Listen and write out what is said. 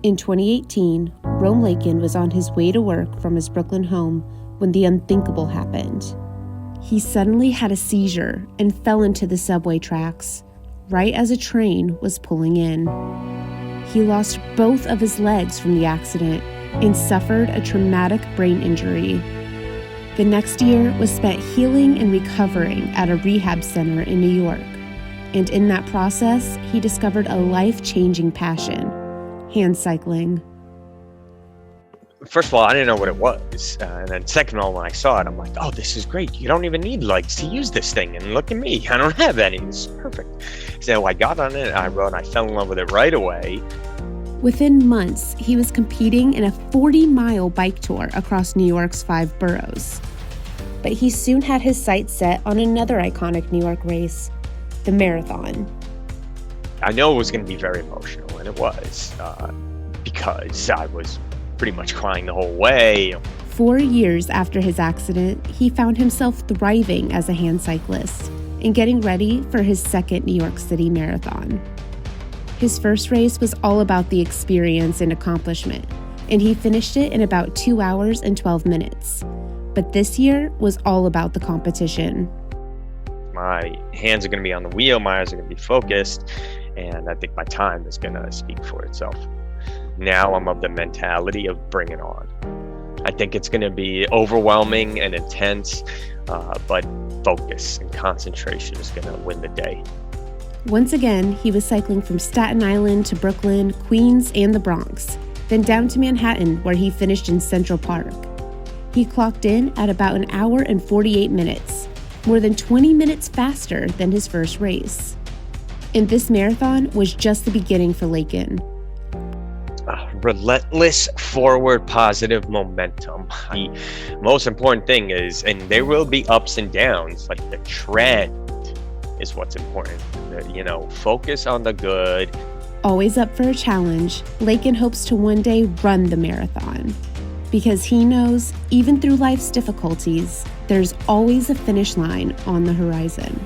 In 2018, Leykin was on his way to work from his Brooklyn home when the unthinkable happened. He suddenly had a seizure and fell into the subway tracks, right as a train was pulling in. He lost both of his legs from the accident and suffered a traumatic brain injury. The next year was spent healing and recovering at a rehab center in New York. And in that process, he discovered a life-changing passion: hand cycling. First of all, I didn't know what it was. And then second of all, when I saw it, I'm like, oh, this is great. You don't even need legs to use this thing. And look at me. I don't have any. This is perfect. So I got on it, I rode, and I fell in love with it right away. Within months, he was competing in a 40-mile bike tour across New York's 5 boroughs. But he soon had his sights set on another iconic New York race, the marathon. I know it was going to be very emotional, and it was, because I was pretty much crying the whole way. 4 years after his accident, he found himself thriving as a hand cyclist and getting ready for his second New York City Marathon. His first race was all about the experience and accomplishment, and he finished it in about 2 hours and 12 minutes. But this year was all about the competition. My hands are going to be on the wheel, my eyes are going to be focused, and I think my time is going to speak for itself. Now I'm of the mentality of bring it on. I think it's going to be overwhelming and intense, but focus and concentration is going to win the day. Once again, he was cycling from Staten Island to Brooklyn, Queens, and the Bronx, then down to Manhattan, where he finished in Central Park. He clocked in at about 1 hour and 48 minutes, more than 20 minutes faster than his first race. And this marathon was just the beginning for Leykin. Relentless forward positive momentum. The most important thing is, and there will be ups and downs, like the trend is what's important. Focus on the good. Always up for a challenge, Leykin hopes to one day run the marathon. Because he knows, even through life's difficulties, there's always a finish line on the horizon.